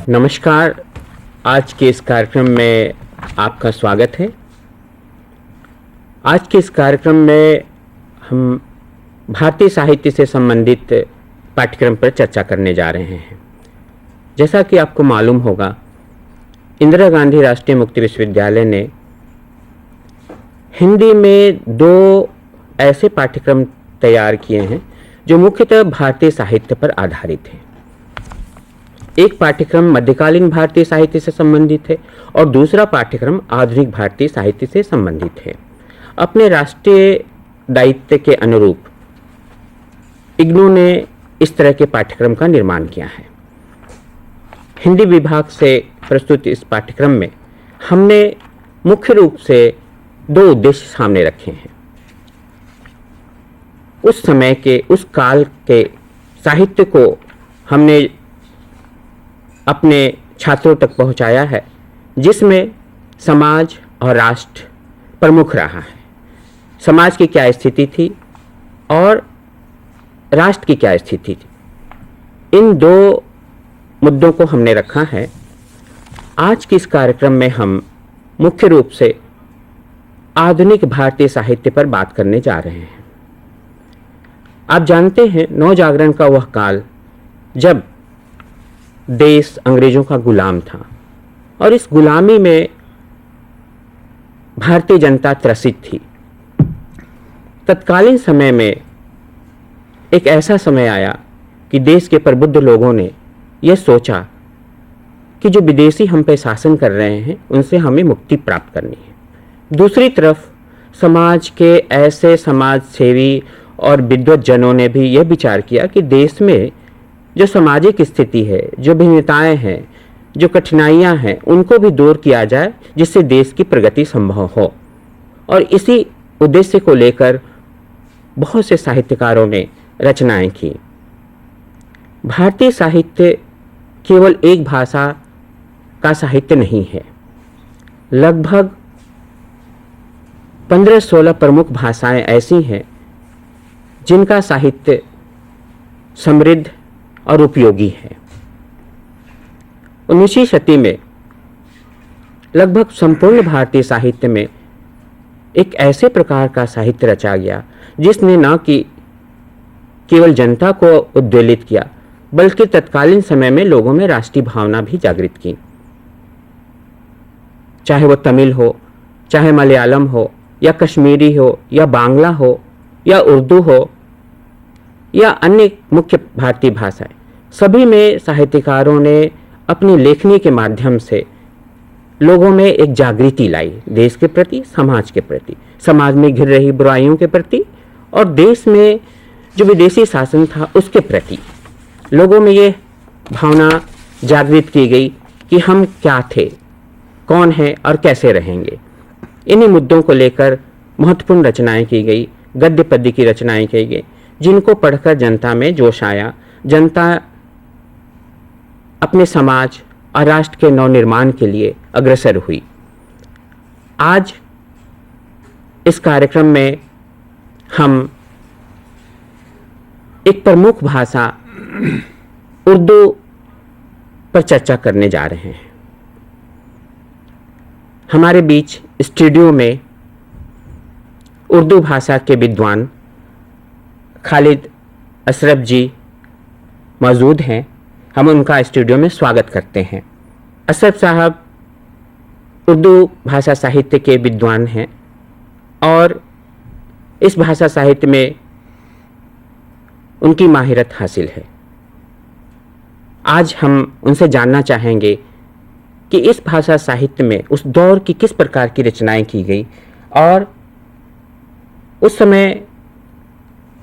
नमस्कार। आज के इस कार्यक्रम में आपका स्वागत है। आज के इस कार्यक्रम में हम भारतीय साहित्य से संबंधित पाठ्यक्रम पर चर्चा करने जा रहे हैं। जैसा कि आपको मालूम होगा, इंदिरा गांधी राष्ट्रीय मुक्त विश्वविद्यालय ने हिंदी में 2 ऐसे पाठ्यक्रम तैयार किए हैं जो मुख्यतः भारतीय साहित्य पर आधारित हैं। एक पाठ्यक्रम मध्यकालीन भारतीय साहित्य से संबंधित है और दूसरा पाठ्यक्रम आधुनिक भारतीय साहित्य से संबंधित है। अपने राष्ट्रीय दायित्व के अनुरूप इग्नू ने इस तरह के पाठ्यक्रम का निर्माण किया है। हिंदी विभाग से प्रस्तुत इस पाठ्यक्रम में हमने मुख्य रूप से 2 उद्देश्य सामने रखे हैं। उस समय के, उस काल के साहित्य को हमने अपने छात्रों तक पहुंचाया है, जिसमें समाज और राष्ट्र प्रमुख रहा है। समाज की क्या स्थिति थी और राष्ट्र की क्या स्थिति थी, इन 2 मुद्दों को हमने रखा है। आज के इस कार्यक्रम में हम मुख्य रूप से आधुनिक भारतीय साहित्य पर बात करने जा रहे हैं। आप जानते हैं, नवजागरण का वह काल जब देश अंग्रेजों का गुलाम था और इस गुलामी में भारतीय जनता त्रसित थी। तत्कालीन समय में एक ऐसा समय आया कि देश के प्रबुद्ध लोगों ने यह सोचा कि जो विदेशी हम पे शासन कर रहे हैं, उनसे हमें मुक्ति प्राप्त करनी है। दूसरी तरफ समाज के ऐसे समाज सेवी और विद्वत जनों ने भी यह विचार किया कि देश में जो सामाजिक स्थिति है, जो भिन्नताएं हैं, जो कठिनाइयां हैं, उनको भी दूर किया जाए, जिससे देश की प्रगति संभव हो। और इसी उद्देश्य को लेकर बहुत से साहित्यकारों ने रचनाएं की। भारतीय साहित्य केवल एक भाषा का साहित्य नहीं है। लगभग 15-16 प्रमुख भाषाएं ऐसी हैं जिनका साहित्य समृद्ध और उपयोगी है। 19वीं शती में लगभग संपूर्ण भारतीय साहित्य में एक ऐसे प्रकार का साहित्य रचा गया जिसने न कि केवल जनता को उद्वेलित किया, बल्कि तत्कालीन समय में लोगों में राष्ट्रीय भावना भी जागृत की। चाहे वो तमिल हो, चाहे मलयालम हो, या कश्मीरी हो, या बांग्ला हो, या उर्दू हो, या अन्य मुख्य भारतीय भाषाएं, सभी में साहित्यकारों ने अपनी लेखनी के माध्यम से लोगों में एक जागृति लाई, देश के प्रति, समाज के प्रति, समाज में घिर रही बुराइयों के प्रति और देश में जो विदेशी शासन था उसके प्रति। लोगों में ये भावना जागृत की गई कि हम क्या थे, कौन है और कैसे रहेंगे। इन्हीं मुद्दों को लेकर महत्वपूर्ण रचनाएं की गई, गद्य पद्य की रचनाएं की गई, जिनको पढ़कर जनता में जोश आया। जनता अपने समाज और राष्ट्र के नवनिर्माण के लिए अग्रसर हुई। आज इस कार्यक्रम में हम एक प्रमुख भाषा उर्दू पर चर्चा करने जा रहे हैं। हमारे बीच स्टूडियो में उर्दू भाषा के विद्वान खालिद अशरफ जी मौजूद हैं। हम उनका स्टूडियो में स्वागत करते हैं। अशरफ साहब उर्दू भाषा साहित्य के विद्वान हैं और इस भाषा साहित्य में उनकी माहिरत हासिल है। आज हम उनसे जानना चाहेंगे कि इस भाषा साहित्य में उस दौर की किस प्रकार की रचनाएं की गई और उस समय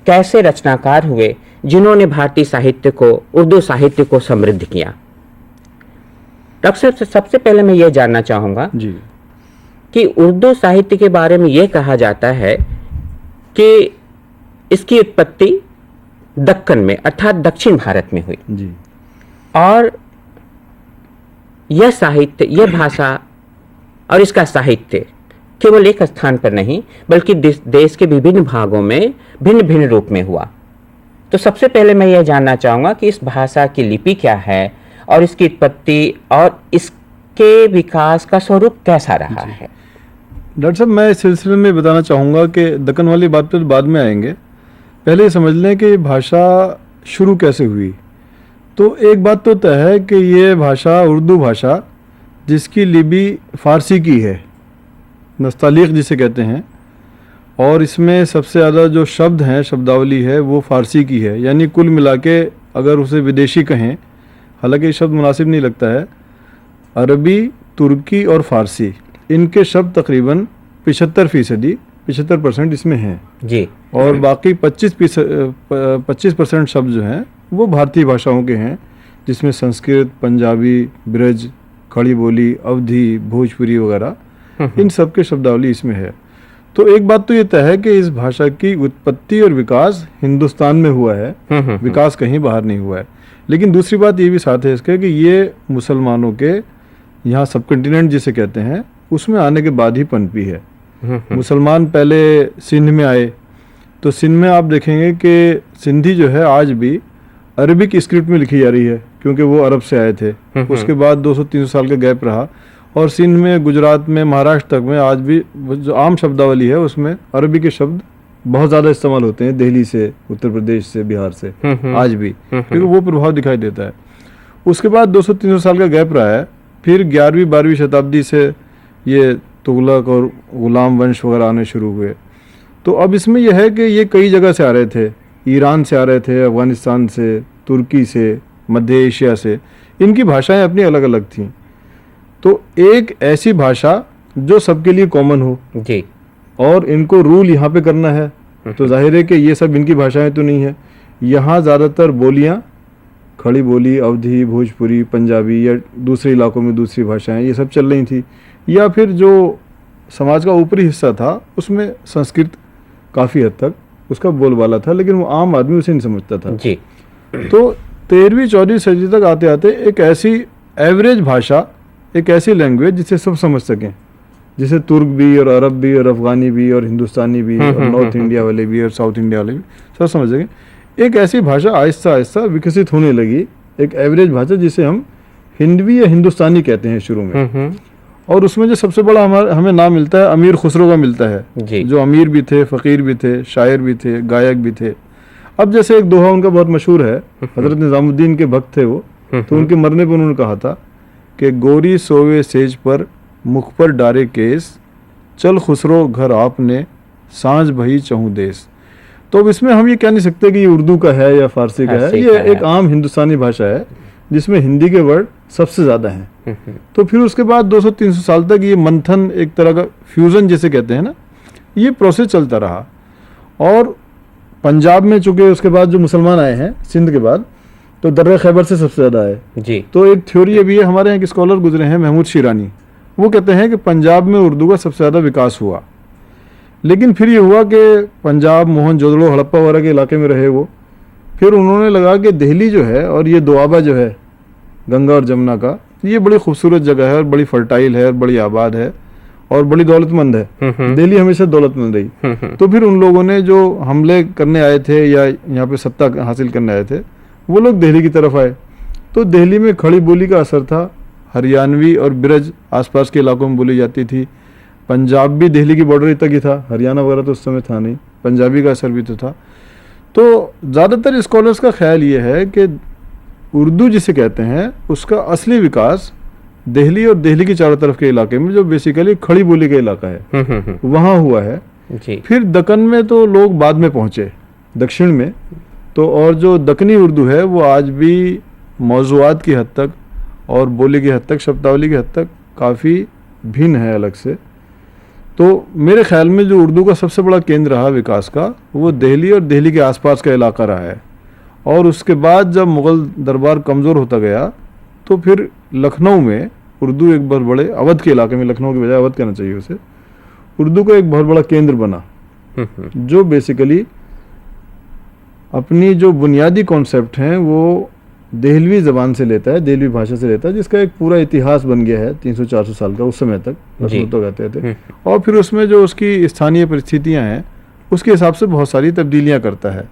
कैसे रचनाकार हुए जिन्होंने भारतीय साहित्य को, उर्दू साहित्य को समृद्ध किया। डॉक्टर साहब, सबसे पहले मैं ये जानना चाहूँगा जी कि उर्दू साहित्य के बारे में ये कहा जाता है कि इसकी उत्पत्ति दक्कन में अर्थात दक्षिण भारत में हुई जी। और यह साहित्य, यह भाषा और इसका साहित्य केवल एक स्थान पर नहीं बल्कि देश के विभिन्न भागों में भिन्न भिन्न रूप में हुआ। तो सबसे पहले मैं यह जानना चाहूँगा कि इस भाषा की लिपि क्या है और इसकी उत्पत्ति और इसके विकास का स्वरूप कैसा रहा है। डॉक्टर साहब, मैं इस सिलसिले में बताना चाहूँगा कि दक्कन वाली बात पर बाद में आएंगे, पहले ये समझ लें कि भाषा शुरू कैसे हुई। तो एक बात तो तय है कि ये भाषा उर्दू भाषा जिसकी लिपि फ़ारसी की है, नस्तालीक जिसे कहते हैं, और इसमें सबसे ज़्यादा जो शब्द हैं, शब्दावली है, वो फ़ारसी की है। यानी कुल मिला के अगर उसे विदेशी कहें, हालांकि ये शब्द मुनासिब नहीं लगता है, अरबी, तुर्की और फ़ारसी, इनके शब्द तकरीबन 75% इसमें हैं जी। और बाकी 25% शब्द जो हैं वो भारतीय भाषाओं के हैं, जिसमें संस्कृत, पंजाबी, ब्रज, खड़ी बोली, अवधी, भोजपुरी वगैरह, इन सब के शब्दावली इसमें है। तो एक बात तो ये तय है कि इस भाषा की उत्पत्ति और विकास हिंदुस्तान में हुआ है, विकास कहीं बाहर नहीं हुआ है। लेकिन दूसरी बात ये भी साथ है इसके कि ये मुसलमानों के यहाँ सब कंटिनेंट जिसे कहते हैं उसमें आने के बाद ही पनपी है। मुसलमान पहले सिंध में आए, तो सिंध में आप देखेंगे कि सिंधी जो है आज भी अरबिक स्क्रिप्ट में लिखी जा रही है, क्योंकि वो अरब से आए थे। उसके बाद 200-300 साल का गैप रहा और सिंध में, गुजरात में, महाराष्ट्र तक में आज भी जो आम शब्दावली है उसमें अरबी के शब्द बहुत ज़्यादा इस्तेमाल होते हैं, दिल्ली से, उत्तर प्रदेश से, बिहार से, आज भी, क्योंकि वो प्रभाव दिखाई देता है। उसके बाद 200-300 साल का गैप रहा है, फिर 11वीं-12वीं शताब्दी से ये तुगलक और गुलाम वंश वगैरह आने शुरू हुए। तो अब इसमें यह है कि ये कई जगह से आ रहे थे, ईरान से आ रहे थे, अफ़गानिस्तान से, तुर्की से, मध्य एशिया से, इनकी भाषाएं अपनी अलग अलग थीं। तो एक ऐसी भाषा जो सबके लिए कॉमन हो जी, और इनको रूल यहाँ पे करना है, तो जाहिर है कि ये सब इनकी भाषाएं तो नहीं है। यहाँ ज़्यादातर बोलियाँ, खड़ी बोली, अवधी, भोजपुरी, पंजाबी या दूसरे इलाकों में दूसरी भाषाएं, ये सब चल रही थी। या फिर जो समाज का ऊपरी हिस्सा था उसमें संस्कृत काफ़ी हद तक उसका बोलबाला था, लेकिन वो आम आदमी उसे नहीं समझता था जी। तो 13वीं-14वीं सदी तक आते आते एक ऐसी एवरेज भाषा, एक ऐसी लैंग्वेज जिसे सब समझ सकें, जिसे तुर्क भी और अरब भी और अफ़गानी भी और हिंदुस्तानी भी और नॉर्थ इंडिया वाले भी और साउथ इंडिया वाले भी सब समझ सकें, एक ऐसी भाषा आहिस्ता आहिस्ता विकसित होने लगी, एक एवरेज भाषा जिसे हम हिंदवी या हिंदुस्तानी कहते हैं शुरू में। और उसमें जो सबसे बड़ा हमें नाम मिलता है अमीर खुसरो का मिलता है, जो अमीर भी थे, फ़कीर भी थे, शायर भी थे, गायक भी थे। अब जैसे एक दोहा उनका बहुत मशहूर है, हज़रत निज़ामुद्दीन के भक्त थे वो, तो उनके मरने पर उन्होंने कहा था कि गोरी सोवे सेज पर, मुख पर डारे केस, चल खुसरो घर आपने, सांझ भई चहु देश। तो अब इसमें हम ये कह नहीं सकते कि ये उर्दू का है या फ़ारसी का है, ये एक आम हिंदुस्तानी भाषा है जिसमें हिंदी के वर्ड सबसे ज़्यादा हैं। तो फिर उसके बाद 200-300 साल तक ये मंथन, एक तरह का फ्यूज़न जिसे कहते हैं ना, ये प्रोसेस चलता रहा। और पंजाब में चूँकि उसके बाद जो मुसलमान आए हैं सिंध के बाद, तो दर्रे खैबर से सबसे ज़्यादा आए जी। तो एक थ्योरी अभी है, हमारे यहाँ के स्कॉलर गुजरे हैं महमूद शिरानी, वो कहते हैं कि पंजाब में उर्दू का सबसे ज़्यादा विकास हुआ। लेकिन फिर ये हुआ कि पंजाब, मोहनजोदड़ो, हड़प्पा वगैरह के इलाके में रहे वो, फिर उन्होंने लगा कि दिल्ली जो है और ये दोआबा जो है गंगा और जमुना का, ये बड़ी खूबसूरत जगह है और बड़ी फर्टाइल है और बड़ी आबाद है और बड़ी दौलतमंद है। दिल्ली हमेशा दौलतमंद रही। तो फिर उन लोगों ने जो हमले करने आए थे या यहाँ पे सत्ता हासिल करने आए थे, वो लोग दिल्ली की तरफ आए। तो दिल्ली में खड़ी बोली का असर था, हरियाणवी और ब्रज आसपास के इलाकों में बोली जाती थी। पंजाब भी दिल्ली की बॉर्डर तक ही था, हरियाणा वगैरह तो उस समय था नहीं, पंजाबी का असर भी तो था। तो ज़्यादातर स्कॉलर्स का ख्याल ये है कि उर्दू जिसे कहते हैं उसका असली विकास दिल्ली और दिल्ली की चारों तरफ के इलाके में, जो बेसिकली खड़ी बोली का इलाका है, वहाँ हुआ है जी। फिर दक्कन में तो लोग बाद में पहुँचे, दक्षिण में तो, और जो दक्कनी उर्दू है वो आज भी मौज़ूआत की हद तक और बोली की हद तक, शब्दावली की हद तक काफ़ी भिन्न है अलग से। तो मेरे ख्याल में जो उर्दू का सबसे बड़ा केंद्र रहा विकास का, वो दिल्ली और दिल्ली के आसपास का इलाका रहा है। और उसके बाद जब मुग़ल दरबार कमज़ोर होता गया तो फिर लखनऊ में उर्दू एक बहुत बड़े, अवध के इलाके में, लखनऊ के बजाय अवध कहना चाहिए उसे, उर्दू का एक बहुत बड़ा केंद्र बना। जो बेसिकली अपनी जो बुनियादी कॉन्सेप्ट हैं वो देहलवी ज़बान से लेता है, देहलवी भाषा से लेता है, जिसका एक पूरा इतिहास बन गया है 300-400 साल का उस समय तक लखनऊ तो कहते थे। और फिर उसमें जो उसकी स्थानीय परिस्थितियां हैं उसके हिसाब से बहुत सारी तब्दीलियां करता है।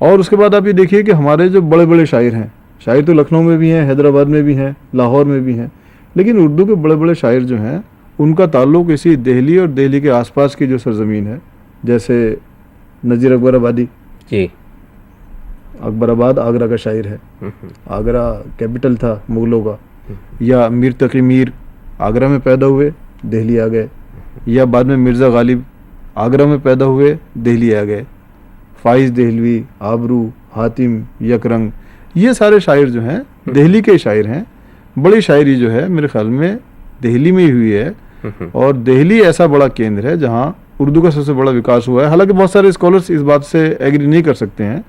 और उसके बाद आप ये देखिए कि हमारे जो बड़े बड़े शायर हैं, शायर तो लखनऊ में भी हैं, हैदराबाद में भी हैं, लाहौर में भी हैं, लेकिन उर्दू के बड़े बड़े शायर जो हैं उनका ताल्लुक इसी दिल्ली और दिल्ली के आसपास की जो सरजमीन है, जैसे नज़ीर अकबराबादी जी, अकबराबाद आगरा का शायर है, आगरा कैपिटल था मुग़लों का। या मीर तकी मीर आगरा में पैदा हुए, दिल्ली आ गए। या बाद में मिर्ज़ा गालिब आगरा में पैदा हुए, दिल्ली आ गए। फ़ाइज़ देहलवी, आबरू, हातिम, यकरंग, ये सारे शायर जो हैं दिल्ली के शायर हैं। बड़ी शायरी जो है मेरे ख्याल में दिल्ली में ही हुई है। और दिल्ली ऐसा बड़ा केंद्र है जहाँ उर्दू का सबसे बड़ा विकास हुआ है। हालांकि बहुत सारे स्कॉलर्स इस बात से एग्री नहीं कर सकते हैं,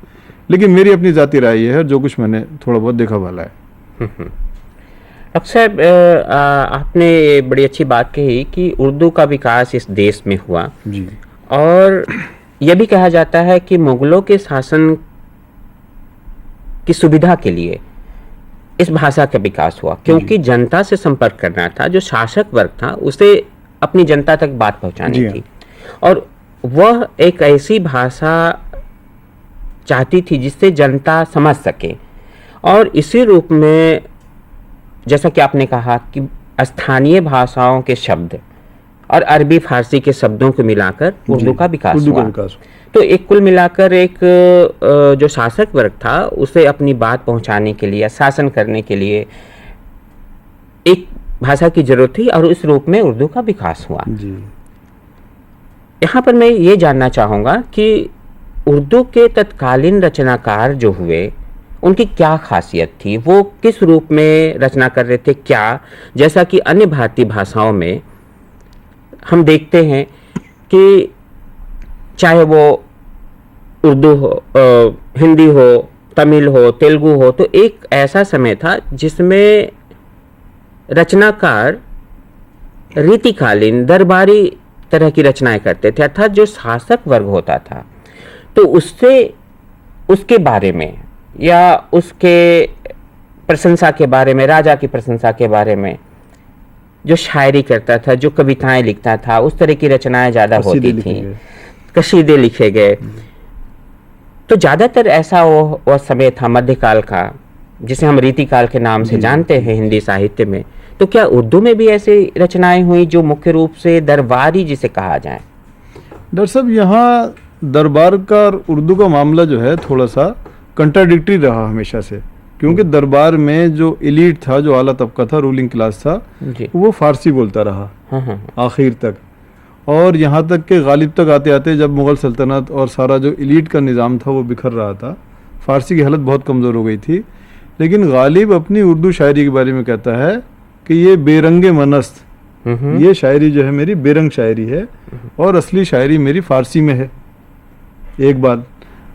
लेकिन मेरी अपनी ज़ाती राय ये है, जो कुछ मैंने थोड़ा बहुत देखा वाला है। डॉक्टर साहब, आपने बड़ी अच्छी बात कही कि उर्दू का विकास इस देश में हुआ जी। और यह भी कहा जाता है कि मुगलों के शासन की सुविधा के लिए इस भाषा का विकास हुआ, क्योंकि जनता से संपर्क करना था। जो शासक वर्ग था उसे अपनी जनता तक बात पहुंचानी थी, और वह एक ऐसी भाषा चाहती थी जिससे जनता समझ सके। और इसी रूप में, जैसा कि आपने कहा कि स्थानीय भाषाओं के शब्द और अरबी फारसी के शब्दों को मिलाकर उर्दू का विकास हुआ। तो एक कुल मिलाकर एक जो शासक वर्ग था उसे अपनी बात पहुंचाने के लिए, शासन करने के लिए एक भाषा की जरूरत थी, और इस रूप में उर्दू का विकास हुआ जी। यहाँ पर मैं ये जानना चाहूँगा कि उर्दू के तत्कालीन रचनाकार जो हुए उनकी क्या खासियत थी, वो किस रूप में रचना कर रहे थे, क्या, जैसा कि अन्य भारतीय भाषाओं में हम देखते हैं कि चाहे वो उर्दू हो, हिंदी हो, तमिल हो, तेलुगु हो, तो एक ऐसा समय था जिसमें रचनाकार रीतिकालीन दरबारी तरह की रचनाएं करते थे, अर्थात जो शासक वर्ग होता था तो उससे उसके बारे में या उसके प्रशंसा के बारे में, राजा की प्रशंसा के बारे में जो शायरी करता था, जो कविताएं लिखता था, उस तरह की रचनाएं ज़्यादा होती थी, कसीदे लिखे गए। तो ज़्यादातर ऐसा वो समय था मध्यकाल का, जिसे हम रीतिकाल के नाम से जानते हैं हिंदी साहित्य में। तो क्या उर्दू में भी ऐसी रचनाएं हुई जो मुख्य रूप से दरबारी जिसे कहा जाए? डॉक्टर साहब, यहाँ दरबार का और उर्दू का मामला जो है थोड़ा सा कंट्राडिक्टरी रहा हमेशा से, क्योंकि दरबार में जो एलीट था, जो आला तबका था, रूलिंग क्लास था, वो फारसी बोलता रहा आखिर तक। और यहाँ तक कि गालिब तक आते आते जब मुग़ल सल्तनत और सारा जो एलीट का निज़ाम था वो बिखर रहा था, फ़ारसी की हालत बहुत कमज़ोर हो गई थी। लेकिन गालिब अपनी उर्दू शायरी के बारे में कहता है कि ये बेरंगे मनस्त, ये शायरी जो है मेरी बेरंग शायरी है और असली शायरी मेरी फ़ारसी में है। एक बात।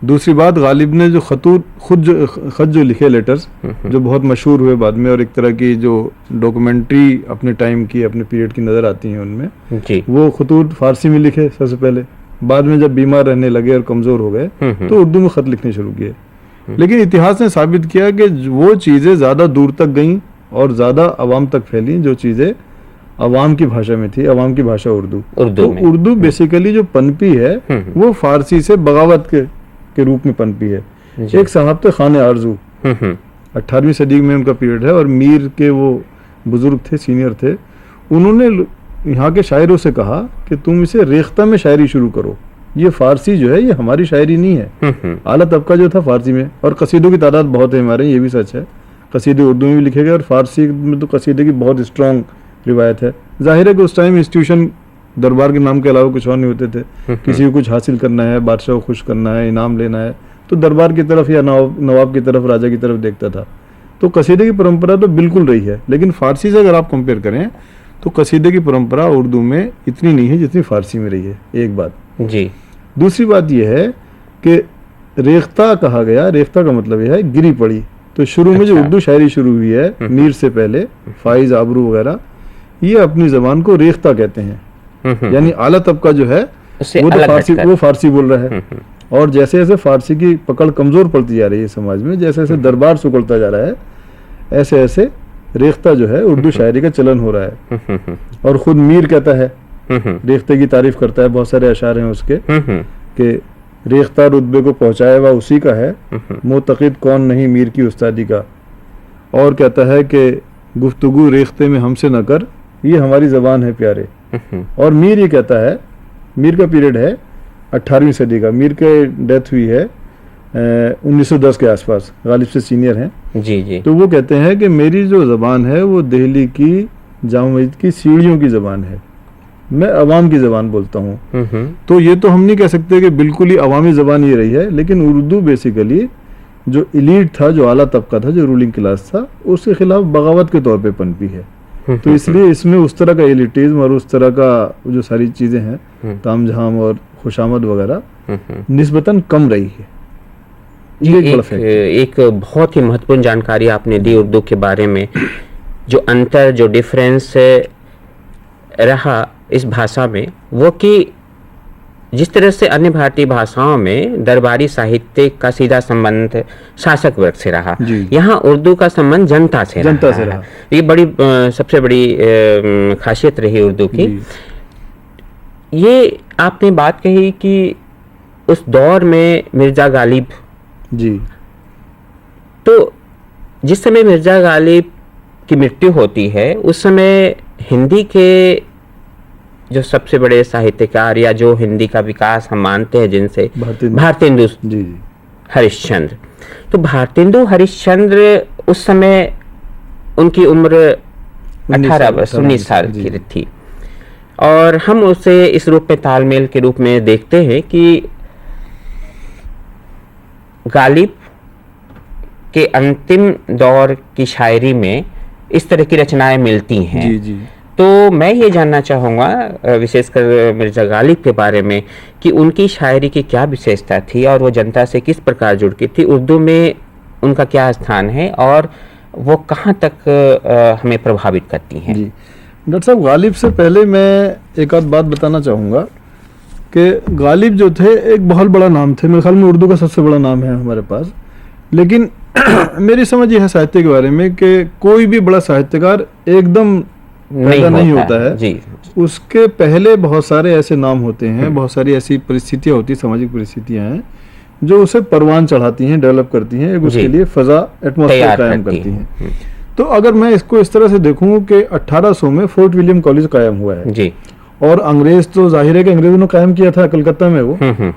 दूसरी बात, गालिब ने जो खत जो लिखे, लेटर्स जो बहुत मशहूर हुए बाद में, और एक तरह की जो डॉक्यूमेंट्री अपने टाइम की, अपने पीरियड की नज़र आती हैं उनमें जी। वो खतूत फारसी में लिखे सबसे पहले, बाद में जब बीमार रहने लगे और कमज़ोर हो गए तो उर्दू में ख़त लिखने शुरू किए। लेकिन इतिहास ने साबित किया कि वो चीज़ें ज़्यादा दूर तक गईं और ज़्यादा आवाम तक फैली जो चीज़ें अवाम की भाषा में थी, अवाम की भाषा उर्दू। तो उर्दू बेसिकली जो पनपी है वो फारसी से बगावत के रूप में पनपी है। एक साहब थे खाने आरजू, 18वीं सदी में उनका पीरियड है, और मीर के वो बुजुर्ग थे, सीनियर थे। उन्होंने यहाँ के शायरों से कहा कि तुम इसे रेख्ता में शायरी शुरू करो, ये फारसी जो है ये हमारी शायरी नहीं है। आला तबका जो था फारसी में, और कसीदों की तादाद बहुत है हमारे, ये भी सच है। कसीदे उर्दू में भी लिखे गए और फारसी में तो कसीदे की बहुत स्ट्रॉन्ग रिवायत है। जाहिर है कि उस टाइम इंस्टीट्यूशन दरबार के नाम के अलावा कुछ और नहीं होते थे। किसी को कुछ हासिल करना है, बादशाह को खुश करना है, इनाम लेना है, तो दरबार की तरफ या नवाब की तरफ, राजा की तरफ देखता था। तो कसीदे की परंपरा तो बिल्कुल रही है, लेकिन फारसी से अगर आप कंपेयर करें तो कसीदे की परंपरा उर्दू में इतनी नहीं है जितनी फारसी में रही है। एक बात जी। दूसरी बात यह है कि रेख्ता कहा गया, रेख्ता का मतलब यह है गिरी पड़ी। तो शुरू में जो उर्दू शायरी शुरू हुई है मीर से पहले, फाइज, आबरू वगैरह, ये अपनी जबान को रेख्ता कहते हैं। यानी आला तबका जो है उससे वो तो अलग फारसी, हटकर। वो फारसी बोल रहा है। और जैसे जैसे फारसी की पकड़ कमजोर पड़ती जा रही है समाज में, जैसे जैसे दरबार सुकड़ता जा रहा है, ऐसे ऐसे रेख्ता जो है उर्दू शायरी का चलन हो रहा है। और खुद मीर कहता है, रेख्ते की तारीफ करता है, बहुत सारे अशार हैं उसके कि रेख्ता रुतबे को पहुंचाया हुआ उसी का है, मोतक़िद कौन नहीं मीर की उस्तादी का। और कहता है कि गुफ्तगू रेख्ते में हमसे न कर, ये हमारी ज़बान है प्यारे। और मीर ये कहता है, मीर का पीरियड है 18वीं सदी का, मीर के डेथ हुई है 1910 के आसपास, गालिब से सीनियर हैं। जी जी। तो वो कहते हैं कि मेरी जो ज़बान है वो दिल्ली की जामा मस्जिद की सीढ़ियों की ज़बान है, मैं अवाम की ज़बान बोलता हूँ। तो ये तो हम नहीं कह सकते कि बिल्कुल ही अवामी ज़बान ये रही है, लेकिन उर्दू बेसिकली जो इलीट था, जो आला तबका था, जो रूलिंग क्लास था, उसके खिलाफ बगावत के तौर पे पनपी है। तो इसलिए इसमें उस तरह का एलिटिज्म और उस तरह का जो सारी चीज़ें हैं, तामझाम और खुशामद वगैरह निस्बतन कम रही है। ये एक बड़ा फैक्ट है। एक बहुत ही महत्वपूर्ण जानकारी आपने दी उर्दू के बारे में। जो अंतर, जो डिफरेंस रहा इस भाषा में, वो कि जिस तरह से अन्य भारतीय भाषाओं में दरबारी साहित्य का सीधा संबंध शासक वर्ग से रहा, जी। यहाँ उर्दू का संबंध जनता से रहा। ये बड़ी सबसे बड़ी खासियत रही उर्दू की। ये आपने बात कही कि उस दौर में मिर्जा गालिब, जी, तो जिस समय मिर्जा गालिब की मृत्यु होती है, उस समय हिंदी के जो सबसे बड़े साहित्यकार या जो हिंदी का विकास हम मानते हैं जिनसे, भारतेंदु जी, हरिश्चंद्र। तो भारतेंदु हरिश्चंद्र उस समय उनकी उम्र 19 साल की थी, और हम उसे इस रूप में तालमेल के रूप में देखते हैं कि गालिब के अंतिम दौर की शायरी में इस तरह की रचनाएं मिलती हैं। जी जी। तो मैं ये जानना चाहूँगा विशेषकर मिर्जा गालिब के बारे में कि उनकी शायरी की क्या विशेषता थी और वो जनता से किस प्रकार जुड़ की थी, उर्दू में उनका क्या स्थान है और वो कहाँ तक हमें प्रभावित करती हैं। जी डॉक्टर साहब, गालिब से पहले मैं एक आध बात बताना चाहूँगा कि गालिब जो थे एक बहुत बड़ा नाम थे, मेरे ख्याल में उर्दू का सबसे बड़ा नाम है हमारे पास। लेकिन मेरी समझ ये है साहित्य के बारे में कि कोई भी बड़ा साहित्यकार एकदम पैदा नहीं होता है जी। उसके पहले बहुत सारे ऐसे नाम होते हैं, बहुत सारी ऐसी परिस्थितियाँ होती हैं, सामाजिक परिस्थितियाँ हैं जो उसे परवान चढ़ाती हैं, डेवलप करती हैं, एक उसके लिए फजा, एटमॉस्फेयर कायम करती हैं। तो अगर मैं इसको इस तरह से देखूं कि 1800 में फोर्ट विलियम कॉलेज कायम हुआ है जी। और अंग्रेज तो जाहिर है कि अंग्रेजों ने कायम किया था कलकत्ता में वो,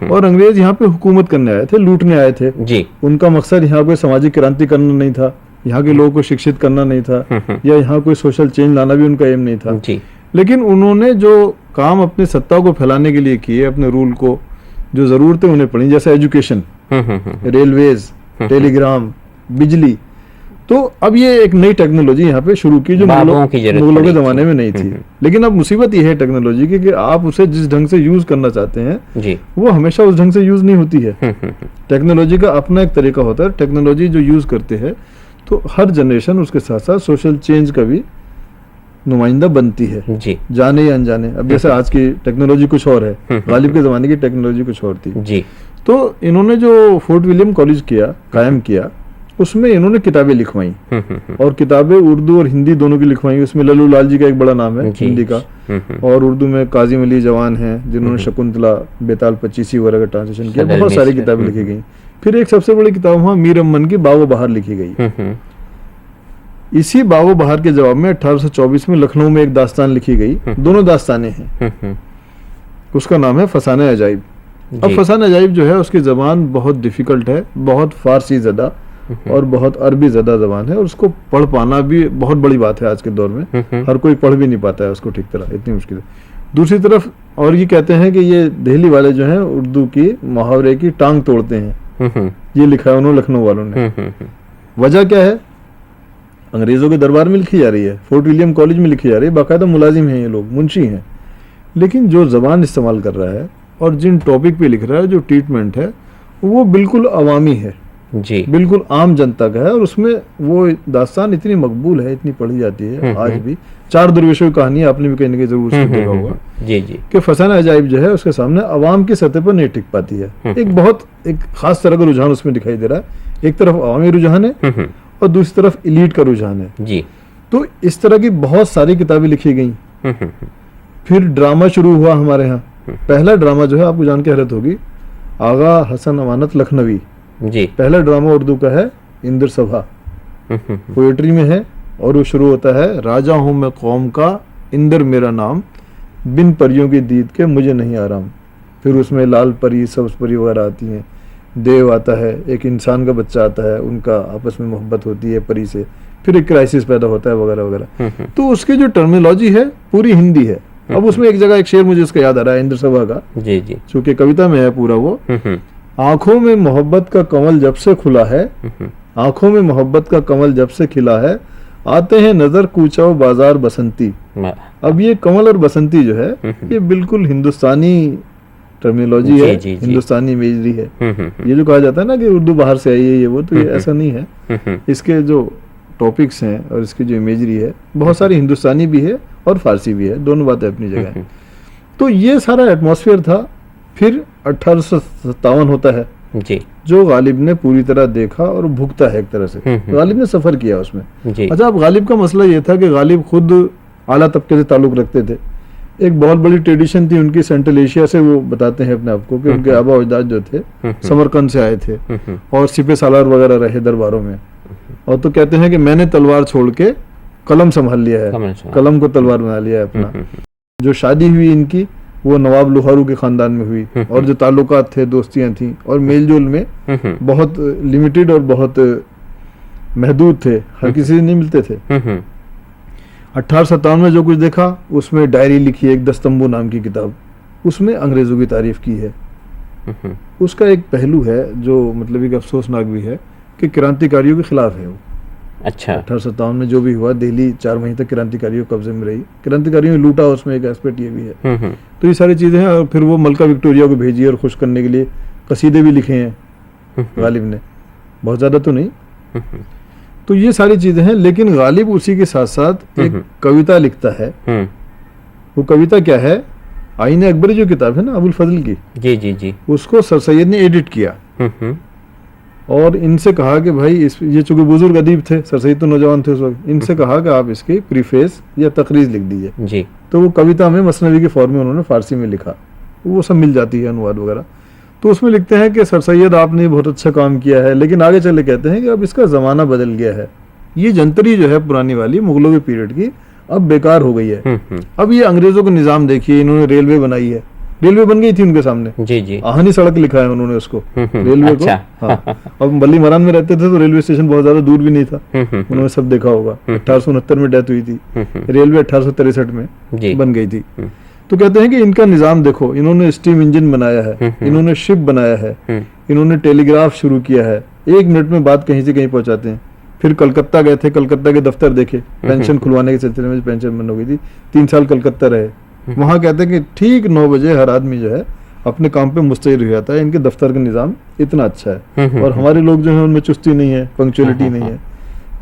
और अंग्रेज यहाँ पे हुकूमत करने आए थे, लूटने आए थे जी। उनका मकसद यहाँ कोई सामाजिक क्रांति करना नहीं था, यहाँ के लोगों को शिक्षित करना नहीं था, या यहाँ कोई सोशल चेंज लाना भी उनका एम नहीं था जी। लेकिन उन्होंने जो काम अपने सत्ता को फैलाने के लिए किए, अपने रूल को, जो जरूरतें उन्हें पड़ी, जैसे एजुकेशन, रेलवेज, टेलीग्राम, बिजली, तो अब ये एक नई टेक्नोलॉजी यहाँ पे शुरू की जो मुगलों के जमाने में नहीं थी। लेकिन अब मुसीबत ये है टेक्नोलॉजी की कि आप उसे जिस ढंग से यूज करना चाहते हैं जी, वो हमेशा उस ढंग से यूज नहीं होती है। टेक्नोलॉजी का अपना एक तरीका होता है, टेक्नोलॉजी जो यूज करते हैं तो हर जनरेशन उसके साथ साथ सोशल चेंज का भी नुमाइंदा बनती है जी। जाने या अनजाने। अब जैसे आज की टेक्नोलॉजी कुछ और है, गालिब के जमाने की टेक्नोलॉजी कुछ और थी जी। तो इन्होंने जो फोर्ट विलियम कॉलेज कायम किया, उसमें इन्होंने किताबें लिखवाई, और किताबें उर्दू और हिंदी दोनों की लिखवाई। उसमें लल्लू लाल जी का एक बड़ा नाम है हिंदी का, और उर्दू में काजिम अली जवान हैं जिन्होंने शकुंतला, बेताल पच्चीसी वगैरह का ट्रांसलेशन किया। बहुत सारी किताबें लिखी गई। फिर एक सबसे बड़ी किताब वहाँ मीर अमन की बागो बहार लिखी गई। इसी बागो बहार के जवाब में 1824 में लखनऊ में एक दास्तान लिखी गई, दोनों दास्तानें हैं, उसका नाम है फसाने अजाइब। अब फसाने अजाइब जो है उसकी जबान बहुत डिफिकल्ट है, बहुत फारसी ज़दा और बहुत अरबी ज़दा जबान है, और उसको पढ़ पाना भी बहुत बड़ी बात है आज के दौर में। हर कोई पढ़ भी नहीं पाता है उसको ठीक तरह, इतनी मुश्किल है। दूसरी तरफ और ये कहते हैं कि ये दिल्ली वाले जो हैं उर्दू की मुहावरे की टांग तोड़ते हैं, ये लिखा है उन्होंने लखनऊ वालों ने। वजह क्या है? अंग्रेजों के दरबार में लिखी जा रही है, फोर्ट विलियम कॉलेज में लिखी जा रही है, बाकायदा मुलाजिम हैं ये लोग, मुंशी हैं, लेकिन जो जबान इस्तेमाल कर रहा है और जिन टॉपिक पे लिख रहा है, जो ट्रीटमेंट है वो बिल्कुल अवामी है। जी। बिल्कुल आम जनता का है, और उसमें वो दास्तान इतनी मकबूल है, इतनी पढ़ी जाती है आज भी। चार दरवेशों की कहानी आपने भी कहीं ना कहीं जरूर उसको देखा होगा जी जी। कि फसाना अजाइब जो है उसके सामने अवाम की सतह पर नहीं टिक पाती है। एक खास तरह का रुझान उसमें दिखाई दे रहा है। एक तरफ अवामी रुझान है और दूसरी तरफ इलीट का रुझान है जी। तो इस तरह की बहुत सारी किताबें लिखी गई। फिर ड्रामा शुरू हुआ हमारे यहाँ। पहला ड्रामा जो है आपको जान के हैरत होगी, आगा हसन अमानत लखनवी जी। पहला ड्रामा उर्दू का है, इंद्र सभा पोएट्री में है, और वो शुरू होता है, राजा हूं मैं कौम का, इंद्र मेरा नाम, बिन परियों की दीद के मुझे नहीं आराम। फिर उसमें लाल परी सब्ज परी वगैरह आती हैं, देव आता है, एक इंसान का बच्चा आता है, उनका आपस में मोहब्बत होती है परी से, फिर एक क्राइसिस पैदा होता है वगैरह वगैरह। तो उसकी जो टर्मिनोलॉजी है पूरी हिंदी है। अब उसमें एक जगह एक शेर मुझे इसका याद आ रहा है इंद्र सभा का, जी जी, चूंकि कविता में है पूरा वो, आंखों में मोहब्बत का कमल जब से खुला है, आंखों में मोहब्बत का कमल जब से खिला है, आते हैं नजर कूचाओ बाजार बसंती। अब ये कमल और बसंती जो है ये बिल्कुल हिंदुस्तानी टर्मिनोलॉजी है, हिंदुस्तानी इमेजरी है। ये जो कहा जाता है ना कि उर्दू बाहर से आई है ये वो, तो ये ऐसा नहीं है। इसके जो टॉपिक्स हैं और इसकी जो इमेजरी है बहुत सारी हिंदुस्तानी भी है और फारसी भी है, दोनों बातें अपनी जगह है। तो ये सारा एटमॉस्फेयर था। फिर 1857 होता है जी, जो गालिब ने पूरी तरह देखा और भुगता है एक तरह से। गालिब ने सफर किया उसमें जी। अच्छा, अब गालिब का मसला ये था कि गालिब खुद आला तबके से ताल्लुक रखते थे। एक बहुत बड़ी ट्रेडिशन थी उनकी, सेंट्रल एशिया से वो बताते हैं अपने आप को कि उनके आबा अजदाद जो थे समरकंद से आए थे और सिपे सालार वगैरह रहे दरबारों में। और तो कहते हैं कि मैंने तलवार छोड़ के कलम संभाल लिया है, कलम को तलवार बना लिया है अपना। जो शादी हुई इनकी वो नवाब लुहारू के खानदान में हुई, और जो ताल्लुकात थे, दोस्तियां थी और मेलजोल में बहुत लिमिटेड और बहुत महदूद थे, हर किसी से नहीं मिलते थे। 1857 में जो कुछ देखा उसमें डायरी लिखी, एक दस्तंबू नाम की किताब, उसमें अंग्रेजों की तारीफ की है। उसका एक पहलू है जो मतलब एक अफसोसनाक भी है कि क्रांतिकारियों के खिलाफ है वो। अच्छा, 1857 में जो भी हुआ, दिल्ली 4 महीने तक क्रांतिकारियों के कब्जे में रही, क्रांतिकारियों ने लूटा, उसमें एक एस्पेक्ट ये भी है। तो ये सारी चीजें हैं। और फिर वो मलका विक्टोरिया को भेजी और खुश करने के लिए कसीदे भी लिखे हैं गालिब ने, बहुत ज्यादा तो नहीं। तो ये सारी चीजें हैं, लेकिन गालिब उसी के साथ साथ एक कविता लिखता है। वो कविता क्या है? आईने अकबरी जो किताब है ना अबुल फजल की, जी जी जी, उसको सर सैयद ने एडिट किया और इनसे कहा कि भाई ये चूंकि बुजुर्ग अदीब थे, सर सैयद तो नौजवान थे उस वक्त, इनसे कहा कि आप इसकी प्रीफेस या तकरीज लिख दीजिए जी। तो वो कविता में मसनवी के फॉर्म में उन्होंने फारसी में लिखा, वो सब मिल जाती है अनुवाद वगैरह। तो उसमें लिखते हैं कि सर सैयद आपने बहुत अच्छा काम किया है, लेकिन आगे चले कहते हैं कि अब इसका ज़माना बदल गया है, ये जंतरी जो है पुरानी वाली मुगलों के पीरियड की अब बेकार हो गई है। अब ये अंग्रेजों का निज़ाम देखिए, इन्होंने रेलवे बनाई है, रेलवे बन गई थी उनके सामने, जी जी, आहनी सड़क लिखा है उन्होंने उसको, रेलवे को। हाँ, अब बल्ली मरान में रहते थे तो रेलवे स्टेशन बहुत ज्यादा दूर भी नहीं था, उन्होंने सब देखा होगा। 1869 में डेथ हुई थी, रेलवे 1863 में बन गई थी। तो कहते हैं कि इनका निजाम देखो, इन्होंने स्टीम इंजन बनाया है, इन्होंने शिप बनाया है, इन्होंने टेलीग्राफ शुरू किया है, 1 मिनट में बात कहीं से कहीं पहुंचाते हैं। फिर कलकत्ता गए थे, कलकत्ता के दफ्तर देखे, पेंशन खुलवाने के सिलसिले में पेंशन बंद हो गई थी, 3 साल कलकत्ता रहे। वहां कहते हैं कि ठीक 9 बजे हर आदमी जो है अपने काम पे मुस्तैद हो जाता है, इनके दफ्तर का निज़ाम इतना अच्छा है। और हमारे लोग जो है उनमें चुस्ती नहीं है, पंक्चुअलिटी नहीं है।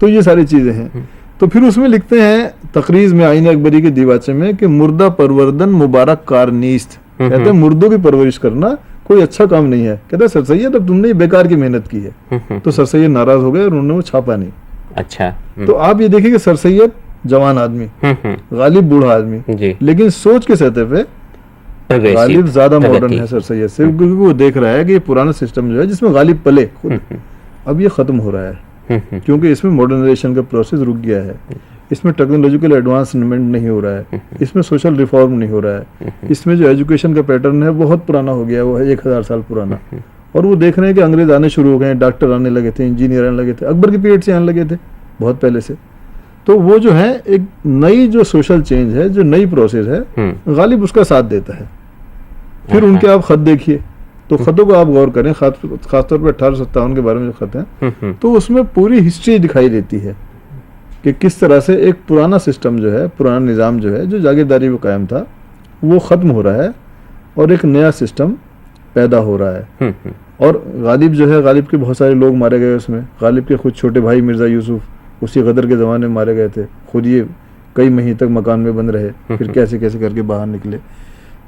तो ये सारी चीजें हैं। तो फिर उसमें लिखते हैं तकरीज में आईने अकबरी के दीवाचे में कि मुर्दा परवरदन मुबारक कार नीस्त, कहते हैं मुर्दों की परवरिश करना कोई अच्छा काम नहीं है। कहते हैं सर सैयद अब तुमने बेकार की मेहनत की है। तो सर सैयद नाराज हो गए और उन्होंने वो छापा नहीं। अच्छा, तो आप ये देखिए कि सर सैयद जवान आदमी, गालिब बूढ़ा आदमी, लेकिन सोच के सतह पे गालिब ज्यादा मॉडर्न है सर सैयद से, क्योंकि वो देख रहा है कि ये पुराना सिस्टम जो है जिसमें गालिब पले खुद, अब ये खत्म हो रहा है, क्योंकि इसमें मॉडर्नाइजेशन का प्रोसेस रुक गया है, इसमें टेक्नोलॉजिकल एडवांसमेंट नहीं हो रहा है, इसमें सोशल रिफॉर्म नहीं हो रहा है, इसमें जो एजुकेशन का पैटर्न है बहुत पुराना हो गया है, वो है 1000 साल पुराना। और वो देख रहे हैं कि अंग्रेज आने शुरू हो गए हैं, डॉक्टर आने लगे थे, इंजीनियर आने लगे थे, अकबर के पीरियड से आने लगे थे बहुत पहले से। तो वो जो है एक नई जो सोशल चेंज है, जो नई प्रोसेस है, गालिब उसका साथ देता है। फिर उनके आप खत देखिए, तो खतों को आप गौर करें, खासतौर पर 1857 के बारे में जो खत हैं, तो उसमें पूरी हिस्ट्री दिखाई देती है कि किस तरह से एक पुराना सिस्टम जो है, पुराना निज़ाम जो है, जो जागीरदारी में कायम था, वो ख़त्म हो रहा है और एक नया सिस्टम पैदा हो रहा है। और गालिब जो है, गालिब के बहुत सारे लोग मारे गए उसमें। गालिब के खुद छोटे भाई मिर्ज़ा यूसुफ उसी गदर के ज़माने में मारे गए थे। खुद ये कई महीने तक मकान में बंद रहे, फिर कैसे कैसे करके बाहर निकले।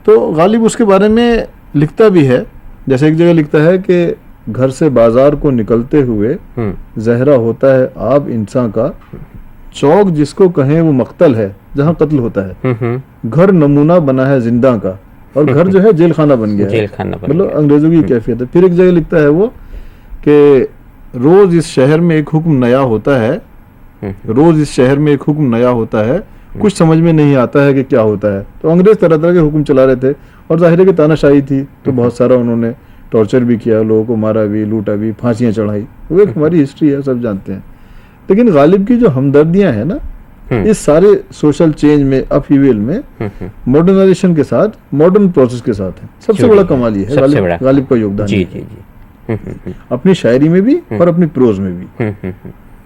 तो गालिब उसके बारे में लिखता भी है, जैसे एक जगह लिखता है कि घर से बाजार को निकलते हुए जहरा होता है आब इंसान का, चौक जिसको कहें वो मक्तल है जहाँ कत्ल होता है, घर नमूना बना है जिंदा का, और घर जो है जेल खाना बन गया है। मतलब अंग्रेजों की कैफियत है। फिर एक जगह लिखता है वो कि रोज इस शहर में एक हुक्म नया होता है, रोज इस शहर में एक हुक्म नया होता है, कुछ समझ में नहीं आता है कि क्या होता है। तो अंग्रेज तरह तरह के हुक्म चला रहे थे, और जाहिर है कि तानाशाही थी, तो बहुत सारा उन्होंने टॉर्चर भी किया, लोगों को मारा भी, लूटा भी, फांसियां चढ़ाई। वो एक हमारी हिस्ट्री है, सब जानते हैं। लेकिन गालिब की जो हमदर्दियां हैं ना, इस सारे सोशल चेंज में, अपहीवल में, मॉडर्नाइजेशन के साथ, मॉडर्न प्रोसेस के साथ है। सबसे बड़ा कमाल ये है गालिब का योगदान। जी जी जी। अपनी शायरी में भी और अपनी प्रोज में भी,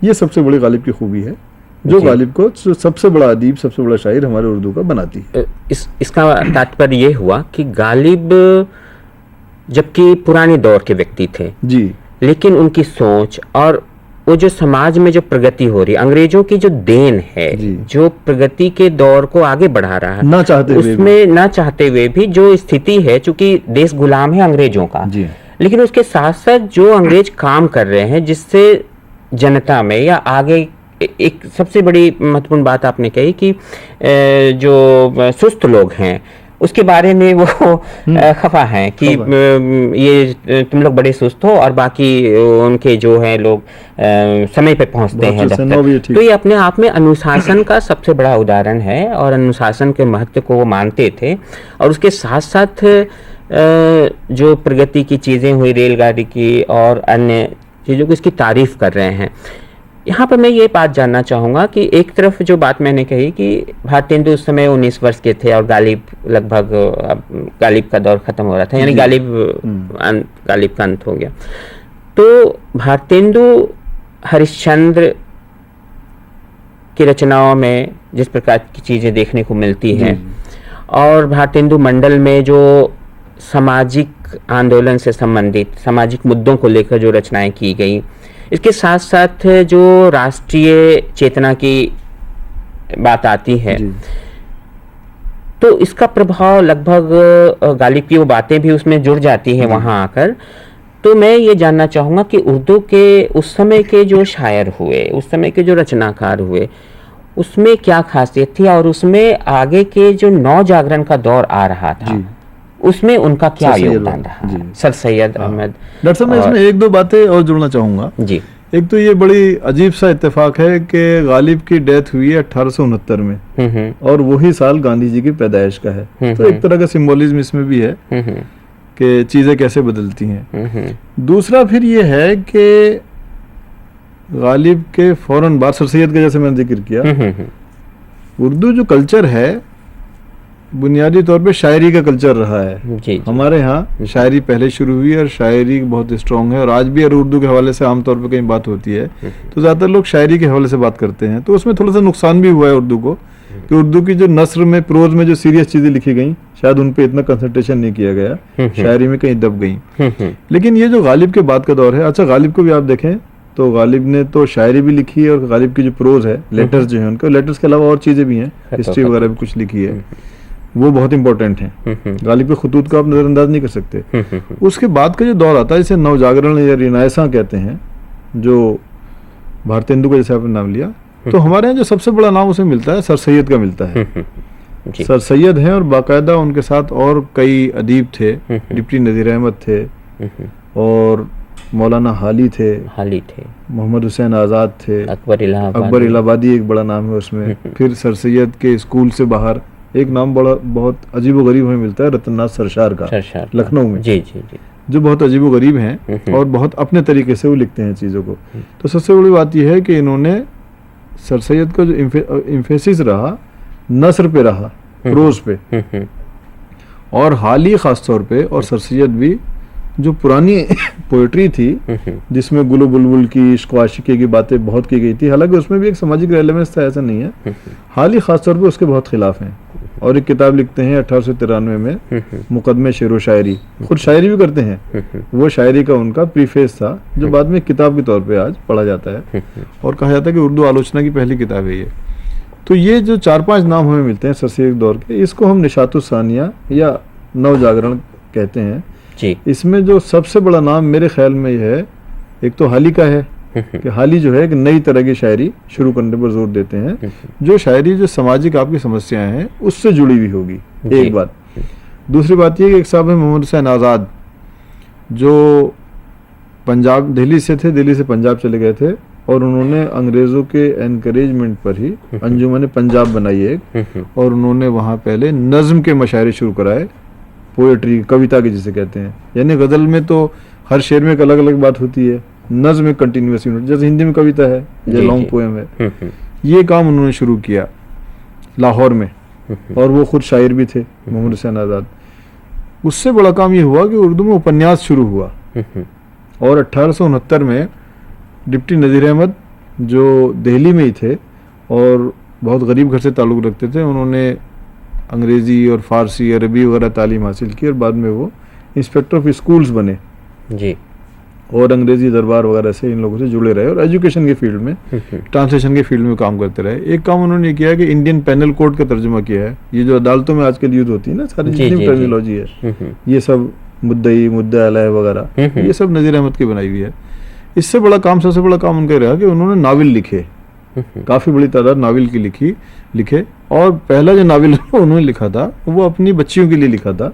ये सबसे बड़ी गालिब की खूबी है, जो गालिब को सबसे बड़ा अदीब, सबसे बड़ा शायर हमारे उर्दू का बनाती है। इसका तात्पर्य ये हुआ कि गालिब जबकि पुराने दौर के व्यक्ति थे जी, लेकिन उनकी सोच और वो जो समाज में जो प्रगति हो रही, अंग्रेजों की जो देन है, जो प्रगति के दौर को आगे बढ़ा रहा है, ना चाहते हुए उसमें ना चाहते हुए भी जो स्थिति है, चूंकि देश गुलाम है अंग्रेजों का, लेकिन उसके साथ साथ जो अंग्रेज काम कर रहे हैं, जिससे जनता में या आगे एक सबसे बड़ी महत्वपूर्ण बात आपने कही कि जो सुस्त लोग हैं उसके बारे में वो खफा हैं कि ये तुम लोग बड़े सुस्त हो, और बाकी उनके जो है लोग समय पे पहुंचते हैं दफ्तर। तो ये अपने आप में अनुशासन का सबसे बड़ा उदाहरण है, और अनुशासन के महत्व को वो मानते थे। और उसके साथ साथ जो प्रगति की चीज़ें हुई, रेलगाड़ी की और अन्य चीज़ों की, इसकी तारीफ कर रहे हैं। यहाँ पर मैं ये बात जानना चाहूँगा कि एक तरफ जो बात मैंने कही कि भारतेंदु उस समय 19 वर्ष के थे, और गालिब लगभग गालिब का दौर खत्म हो रहा था, यानी गालिब का अंत हो गया। तो भारतेंदु हरिश्चंद्र की रचनाओं में जिस प्रकार की चीज़ें देखने को मिलती हैं, और भारतेंदु मंडल में जो सामाजिक आंदोलन से संबंधित सामाजिक मुद्दों को लेकर जो रचनाएं की गई, इसके साथ साथ जो राष्ट्रीय चेतना की बात आती है, तो इसका प्रभाव लगभग गालिब की वो बातें भी उसमें जुड़ जाती हैं वहाँ आकर। तो मैं ये जानना चाहूँगा कि उर्दू के उस समय के जो शायर हुए, उस समय के जो रचनाकार हुए, उसमें क्या खासियत थी, और उसमें आगे के जो नौ जागरण का दौर आ रहा था, उसमें उनका क्या योगदान रहा? सर सैयद अहमद। डॉक्टर साहब, मैं इसमें एक दो बातें और जुड़ना चाहूँगा जी। एक तो ये बड़ी अजीब सा इत्तेफाक है कि गालिब की डेथ हुई है 1869 में, और वही साल गांधी जी की पैदाइश का है। तो एक तरह का सिंबोलिज्म इसमें भी है कि चीज़ें कैसे बदलती हैं। दूसरा फिर ये है कि गालिब के फौरन बाद सर सैयद का, जैसे मैंने जिक्र किया, उर्दू जो कल्चर है बुनियादी तौर पे शायरी का कल्चर रहा है। जी। हमारे यहाँ शायरी पहले शुरू हुई और शायरी बहुत स्ट्रॉन्ग है, और आज भी अगर उर्दू के हवाले से आमतौर पे कहीं बात होती है तो ज़्यादातर लोग शायरी के हवाले से बात करते हैं। तो उसमें थोड़ा सा नुकसान भी हुआ है उर्दू को, कि उर्दू की जो नस्र में, प्रोज में जो सीरियस चीज़ें लिखी गई, शायद उन पर इतना कंसंट्रेशन नहीं किया गया, शायरी में कहीं दब गई। लेकिन ये जो गालिब के बाद का दौर है, अच्छा गालिब को भी आप देखें तो गालिब ने तो शायरी भी लिखी है, और गालिब की जो प्रोज है, लेटर्स जो है उनके, लेटर्स के अलावा और चीज़ें भी हैं, हिस्ट्री वगैरह भी कुछ लिखी है, वो बहुत इंपॉर्टेंट है। गालिब के खुतूत का आप नजरअंदाज नहीं कर सकते। उसके बाद का जो दौर आता है, इसे नवजागरण या रिनायसा कहते हैं, जो भारतेंदु का जैसे आपने नाम लिया, तो हमारे यहाँ जो सबसे बड़ा नाम उसे मिलता है, सर सैयद का मिलता है। सर सैयद हैं, और बाकायदा उनके साथ और कई अदीब थे, डिप्टी नज़ीर अहमद थे, और मौलाना हाली थे, मोहम्मद हुसैन आज़ाद थे, अकबर इलाहाबादी एक बड़ा नाम है उसमें। फिर सर सैयद के स्कूल से बाहर एक नाम बड़ा बहुत अजीबोगरीब हमें मिलता है, रतननाथ सरशार का, लखनऊ में, जो बहुत अजीबोगरीब हैं, और बहुत अपने तरीके से वो लिखते हैं चीज़ों को। तो सबसे बड़ी बात यह है कि इन्होंने, सर सैयद का जो इम्फेसिस रहा, नस्र पे रहा, प्रोज पे, और हाली खास तौर पे, और सर सैयद भी जो पुरानी पोएट्री थी जिसमें गुलो बुलबुल की, इश्क आशिकी की बातें बहुत की गई थी, हालांकि उसमें भी एक सामाजिक रेलेवेंस था, ऐसा नहीं है। हाल ही खास तौर पे उसके बहुत खिलाफ हैं। और एक किताब लिखते हैं 1893 में, मुकदमे शेरो शायरी। खुद शायरी भी करते हैं। वो शायरी का उनका प्रीफेस था जो बाद में किताब के तौर पे आज पढ़ा जाता है और कहा जाता है कि उर्दू आलोचना की पहली किताब है ये। तो ये जो 4-5 नाम हमें मिलते हैं सर सैयद दौर के, इसको हम निशातुस सानिया या नव जागरण कहते हैं जी। इसमें जो सबसे बड़ा नाम मेरे ख्याल में यह है, एक तो हाली का है कि हाली जो है एक नई तरह की शायरी शुरू करने पर जोर देते हैं, जो शायरी जो सामाजिक आपकी समस्याएं हैं उससे जुड़ी हुई होगी, एक बात। दूसरी बात ये कि एक साहब है मोहम्मद हुसैन आज़ाद, जो पंजाब दिल्ली से थे, दिल्ली से पंजाब चले गए थे और उन्होंने अंग्रेज़ों के एनकरेजमेंट पर ही अंजुमन पंजाब बनाई एक, और उन्होंने वहाँ पहले नज़्म के मशायरे शुरू कराए, पोएट्री, कविता के जिसे कहते हैं। यानी गज़ल में तो हर शेर में एक अलग अलग बात होती है, नज़्म में कंटिन्यूअस यूनिट, जैसे हिंदी में कविता है या लॉन्ग पोएम है। ये काम उन्होंने शुरू किया लाहौर में, और वो खुद शायर भी थे मोहम्मद हुसैन आज़ाद। उससे बड़ा काम ये हुआ कि उर्दू में उपन्यास शुरू हुआ, और 1869 में डिप्टी नज़ीर अहमद जो दिल्ली में ही थे और बहुत गरीब घर से ताल्लुक़ रखते थे, उन्होंने अंग्रेज़ी और फ़ारसी अरबी वगैरह तालीम हासिल की और बाद में वो इंस्पेक्टर ऑफ स्कूल्स बने जी। और अंग्रेज़ी दरबार वगैरह से इन लोगों से जुड़े रहे और एजुकेशन के फील्ड में, ट्रांसलेशन के फील्ड में काम करते रहे। एक काम उन्होंने किया कि इंडियन पेनल कोड का तर्जुमा किया है। ये जो अदालतों में आजकल यूज़ होती है ना सारी जितनी टर्मिनोलॉजी है, ये सब मुद्दई, मुद्दा अलह वगैरह, ये सब नज़ीर अहमद की बनाई हुई है। इससे बड़ा काम, सबसे बड़ा काम उनका रहा कि उन्होंने नावल लिखे, काफ़ी बड़ी तादाद नावल की लिखे। और पहला जो नावल उन्होंने लिखा था वो अपनी बच्चियों के लिए लिखा था,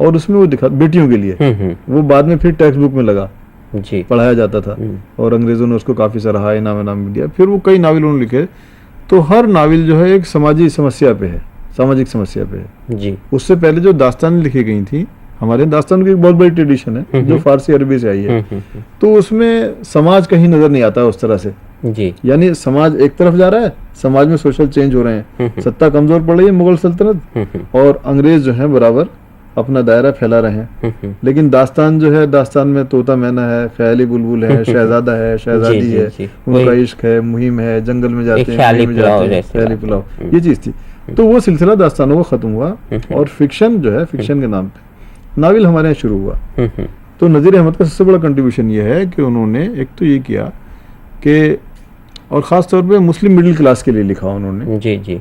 और उसमें वो दिखा बेटियों के लिए, वो बाद में फिर टेक्स्ट बुक में लगा जी, पढ़ाया जाता था और अंग्रेज़ों ने उसको काफ़ी सराहा, इनाम भी दिया। फिर वो कई नावल उन्होंने लिखे, तो हर नावल जो है एक समाजी समस्या पे है, सामाजिक समस्या पे है जी। उससे पहले जो दास्तान लिखी गई थी, हमारे दास्तान की एक बहुत बड़ी ट्रेडिशन है जो फारसी अरबी से आई है, तो उसमें समाज कहीं नज़र नहीं आता उस तरह से जी। यानी समाज एक तरफ जा रहा है, समाज में सोशल चेंज हो रहे हैं, सत्ता कमजोर पड़ रही है मुगल सल्तनत, और अंग्रेज जो है बराबर अपना दायरा फैला रहे हैं। लेकिन दास्तान जो है, दास्तान में तोता मैना है, ख्याली बुलबुल है, शहजादा है, शहजादी है, उनका इश्क है, मुहिम है, जंगल में जाते हैं, ख्याली पुलाव, ये चीज थी। तो वो सिलसिला दास्तानों का खत्म हुआ और फिक्शन जो है, फिक्शन के नाम पे नावल हमारे यहाँ शुरू हुआ। तो नज़ीर अहमद का सबसे बड़ा कंट्रीब्यूशन ये है कि उन्होंने एक तो ये किया कि, और ख़ास तौर पे मुस्लिम मिडिल क्लास के लिए लिखा उन्होंने जी जी,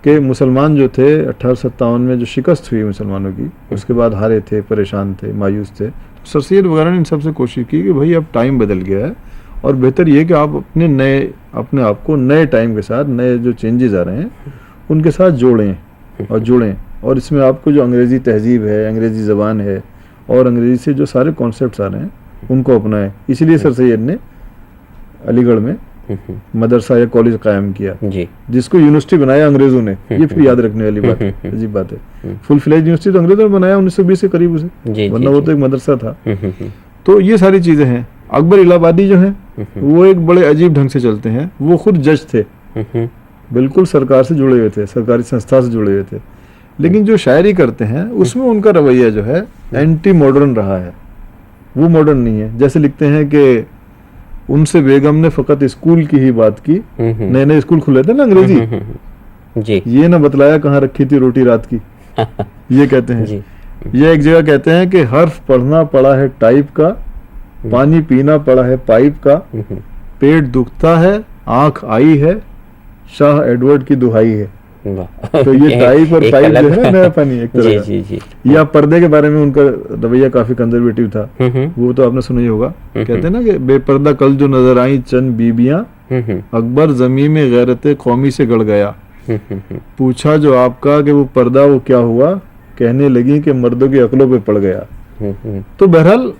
कि मुसलमान जो थे 1857 में जो शिकस्त हुई मुसलमानों की, उसके बाद हारे थे, परेशान थे, मायूस थे। तो सर सैयद वगैरह ने इन सबसे कोशिश की कि भाई अब टाइम बदल गया है और बेहतर ये कि आप अपने आप को नए टाइम के साथ, नए जो चेंजेस आ रहे हैं उनके साथ जुड़ें और इसमें आपको जो अंग्रेज़ी तहजीब है, अंग्रेज़ी ज़बान है और अंग्रेज़ी से जो सारे कॉन्सेप्ट्स आ रहे हैं उनको अपनाएं। इसलिए सर सैयद ने अलीगढ़ में मदरसा या कॉलेज कायम किया जी, जिसको यूनिवर्सिटी बनाया अंग्रेजों ने। ये फिर याद रखने वाली बात है, अजीब बात है। फुल फ्लेज यूनिवर्सिटी तो अंग्रेजों ने बनाया 1920 के करीब उसे, वरना वो तो एक मदरसा था। तो ये सारी चीजें हैं। अकबर इलाहाबादी जो है वो एक बड़े अजीब ढंग से चलते हैं। वो खुद जज थे, बिल्कुल सरकार से जुड़े हुए थे, सरकारी संस्था से जुड़े हुए थे, लेकिन जो शायरी करते हैं उसमें उनका रवैया जो है एंटी मॉडर्न रहा है, वो मॉडर्न नहीं है। जैसे लिखते हैं कि उनसे बेगम ने फकत स्कूल की ही बात की, नए नए स्कूल खुले थे ना अंग्रेजी जी, ये ना बतलाया कहाँ रखी थी रोटी रात की, ये कहते हैं जी। ये एक जगह कहते हैं कि हर्फ पढ़ना पड़ा है टाइप का, पानी पीना पड़ा है पाइप का, पेट दुखता है आंख आई है, शाह एडवर्ड की दुहाई है। तो ये टाइप और पाइप जो है नया पानी एक तरह का। जी, जी। या पर्दे के बारे में उनका रवैया काफी कंजर्वेटिव था, वो तो आपने सुना ही होगा। कहते हैं ना कि बेपर्दा कल जो नजर आई चंद बीबियां, अकबर जमी में गैरत कौमी से गड़ गया, पूछा जो आपका कि वो पर्दा वो क्या हुआ, कहने लगी कि मर्दों की अकलों पे पड़ गया। तो बहरहाल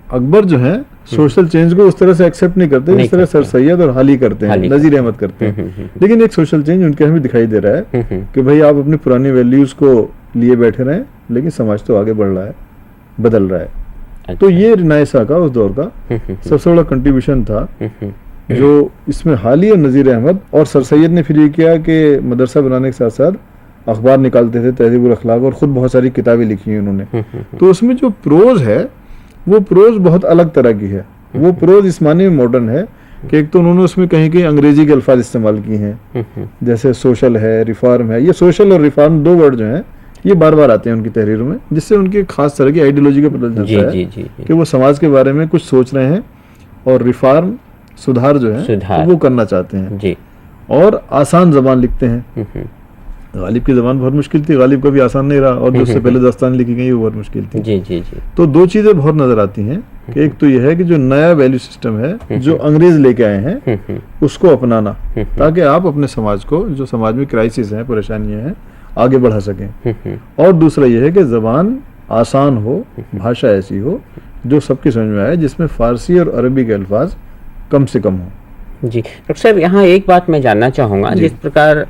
अकबर जो है सोशल चेंज को उस तरह से एक्सेप्ट नहीं करते जिस तरह सर सैयद और हाली करते हैं, नज़ीर अहमद करते हैं। लेकिन एक सोशल चेंज उनके हमें दिखाई दे रहा है कि भाई आप अपनी पुरानी वैल्यूज को लिए बैठे रहें, लेकिन समाज तो आगे बढ़ रहा है, बदल रहा है। अच्छा। तो ये रिनायसा का उस दौर का सबसे बड़ा कंट्रीब्यूशन था जो इसमें हाली और नज़ीर अहमद और सर सैयद ने फिर ये किया कि मदरसा बनाने के साथ साथ अखबार निकालते थे, तहज़ीबुल अखलाक, और ख़ुद बहुत सारी किताबें लिखी हैं उन्होंने। तो उसमें जो प्रोज है वो प्रोज बहुत अलग तरह की है। वो प्रोज इस माने में मॉडर्न है कि एक तो उन्होंने उसमें कहीं कहीं अंग्रेजी के अल्फाज इस्तेमाल किए हैं, जैसे सोशल है, रिफॉर्म है। ये सोशल और रिफॉर्म दो वर्ड जो हैं ये बार बार आते हैं उनकी तहरीरों में, जिससे उनकी एक खास तरह की आइडियोलॉजी का पता चलता है कि वो समाज के बारे में कुछ सोच रहे हैं और रिफॉर्म सुधार जो है तो वो करना चाहते हैं जी। और आसान जबान लिखते हैं। गालिब की जबान बहुत मुश्किल थी, गालिब कभी आसान नहीं रहा, और जो उससे पहले दास्तान लिखी गई वो बहुत मुश्किल थी। जी जी जी। तो दो चीजें बहुत नजर आती हैं कि एक तो यह है कि जो नया वैल्यू सिस्टम है जो अंग्रेज लेके आए हैं उसको अपनाना, ताकि आप अपने समाज को, जो समाज में क्राइसिस हैं, परेशानियां हैं, आगे बढ़ा सकें। और दूसरा यह है कि जबान आसान हो, भाषा ऐसी हो जो सबकी समझ में आए, जिसमें फारसी और अरबी के अल्फाज कम से कम हो। जी डॉक्टर साहब, यहाँ एक बात मैं जानना चाहूँगा, जिस प्रकार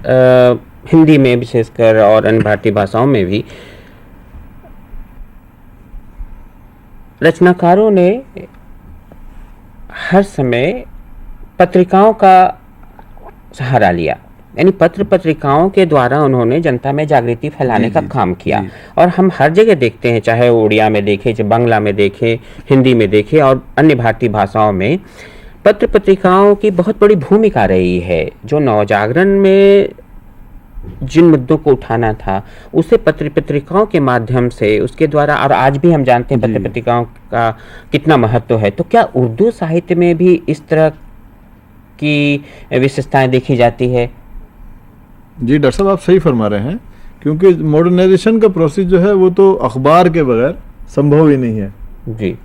हिंदी में विशेषकर और अन्य भारतीय भाषाओं में भी रचनाकारों ने हर समय पत्रिकाओं का सहारा लिया, यानी पत्र पत्रिकाओं के द्वारा उन्होंने जनता में जागृति फैलाने का काम किया। और हम हर जगह देखते हैं, चाहे वो उड़िया में देखें, चाहे बांग्ला में देखें, हिंदी में देखें और अन्य भारतीय भाषाओं में पत्र पत्रिकाओं की बहुत बड़ी भूमिका रही है। जो नवजागरण में जिन मुद्दों को उठाना था उसे पत्र पत्रिकाओं के माध्यम से, उसके द्वारा, और आज भी हम जानते हैं पत्र पत्रिकाओं का कितना महत्व है। तो क्या उर्दू साहित्य में भी इस तरह की विशेषताएं देखी जाती है? जी डॉक्टर साहब, आप सही फरमा रहे हैं, क्योंकि मॉडर्नाइजेशन का प्रोसेस जो है वो तो अखबार के बगैर संभव ही नहीं है। जी।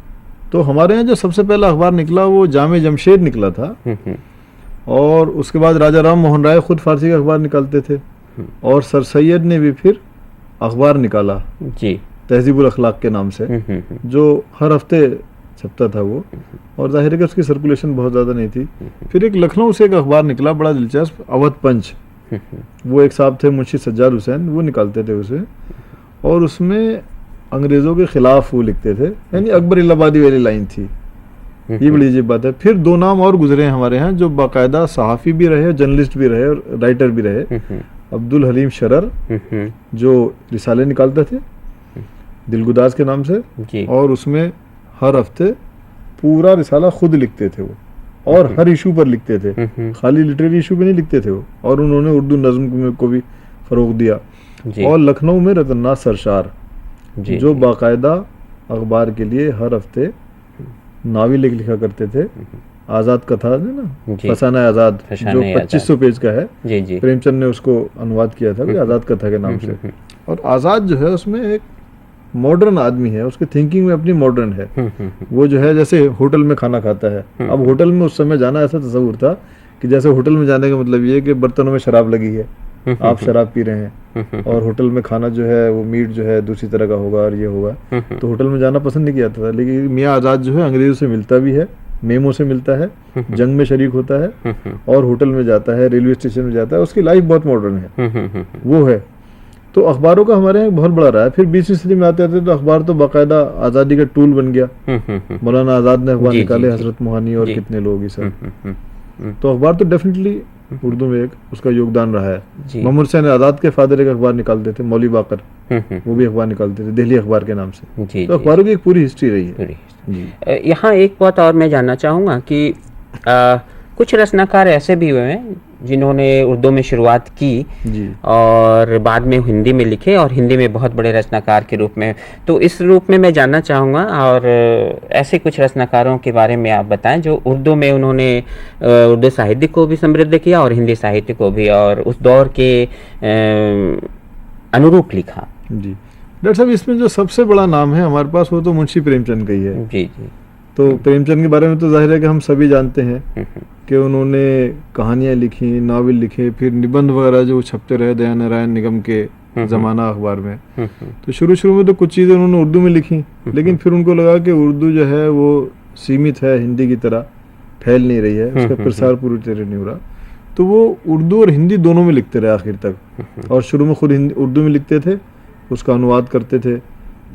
तो हमारे यहाँ जो सबसे पहला अखबार निकला वो जामे जमशेद निकला था, और उसके बाद राजा राम मोहन राय खुद फारसी का अखबार निकालते थे, और सर सैयद ने भी फिर अखबार निकाला जी, तहजीबुल अखलाक के नाम से, जो हर हफ्ते छपता था वो, और जाहिर है कि उसकी सर्कुलेशन बहुत ज़्यादा नहीं थी। फिर एक लखनऊ से एक अखबार निकला बड़ा दिलचस्प, अवध पंच। वो एक साहब थे मुंशी सज्जाद हुसैन, वो निकालते थे उसे, और उसमें अंग्रेज़ों के खिलाफ वो लिखते थे, यानी अकबर इलाहाबादी वाली लाइन थी। ये बड़ी अजीब बात है। फिर दो नाम और गुजरे हैं हमारे यहाँ जो बाकायदा सहाफ़ी भी रहे, जर्नलिस्ट भी रहे और राइटर भी रहे। अब्दुल हलीम शरर जो रिसाले निकालते थे दिलगुदाज के नाम से, और उसमें हर हफ्ते पूरा रिसाला खुद लिखते थे वो, और हर इशू पर लिखते थे, खाली लिटरेरी इशू पे नहीं लिखते थे वो। और उन्होंने उर्दू नज़्म को भी फ़रोग़ दिया। और लखनऊ में रतन्नाथ सरशार जो बाकायदा अखबार के लिए हर हफ्ते नावल लिखा करते थे। आज़ाद कथा है ना, फसाना आज़ाद, जो 2500 पेज का है, प्रेमचंद ने उसको अनुवाद किया था आज़ाद कथा के नाम से। और आज़ाद जो है उसमें एक मॉडर्न आदमी है, उसकी थिंकिंग में अपनी मॉडर्न है। वो जो है जैसे होटल में खाना खाता है, अब होटल में उस समय जाना ऐसा तस्वुर था कि जैसे होटल में जाने का मतलब ये कि बर्तनों में शराब लगी है, आप शराब पी रहे हैं, और होटल में खाना जो है वो मीट जो है दूसरी तरह का होगा और ये होगा, तो होटल में जाना पसंद नहीं किया था। लेकिन मियाँ आज़ाद जो है अंग्रेज़ों से मिलता भी है, मेमो से मिलता है, जंग में शरीक होता है, और होटल में जाता है, रेलवे स्टेशन में जाता है, उसकी लाइफ बहुत मॉडर्न है, वो है। तो अखबारों का हमारे यहाँ बहुत बड़ा रहा है। फिर 20वीं सदी में आते आते तो अखबार तो बाकायदा आज़ादी का टूल बन गया। मौलाना आज़ाद ने अखबार निकाले, हजरत मोहानी और कितने लोग, ये सब। तो अखबार तो डेफिनेटली उर्दू में एक उसका योगदान रहा है। मोहम्मद हुसैन आज़ाद के फादर एक अखबार निकालते थे, मौलवी बाकर, वो भी अखबार निकालते थे, दिल्ली अखबार के नाम से। तो अखबारों की एक पूरी हिस्ट्री रही है। यहाँ एक बात और मैं जानना चाहूँगा कि कुछ रचनाकार ऐसे भी हुए हैं जिन्होंने उर्दू में शुरुआत की और बाद में हिंदी में लिखे, और हिंदी में बहुत बड़े रचनाकार के रूप में। तो इस रूप में मैं जानना चाहूँगा, और ऐसे कुछ रचनाकारों के बारे में आप बताएं जो उर्दू में उन्होंने उर्दू साहित्य को भी समृद्ध किया और हिंदी साहित्य को भी, और उस दौर के अनुरूप लिखा। जी डॉक्टर साहब, इसमें जो सबसे बड़ा नाम है हमारे पास वो तो मुंशी प्रेमचंद का ही है। जी जी। तो प्रेमचंद के बारे में तो जाहिर है कि हम सभी जानते हैं कि उन्होंने कहानियाँ लिखी, नावल लिखे, फिर निबंध वगैरह जो छपते रहे दयानारायण निगम के ज़माना अखबार में। तो शुरू में तो कुछ चीज़ें उन्होंने उर्दू में लिखी, लेकिन फिर उनको लगा कि उर्दू जो है वो सीमित है, हिंदी की तरह फैल नहीं रही है, उसका प्रसार पूरी तरह नहीं हो रहा। तो वो उर्दू और हिंदी दोनों में लिखते रहे आखिर तक। और शुरू में खुद उर्दू में लिखते थे, उसका अनुवाद करते थे,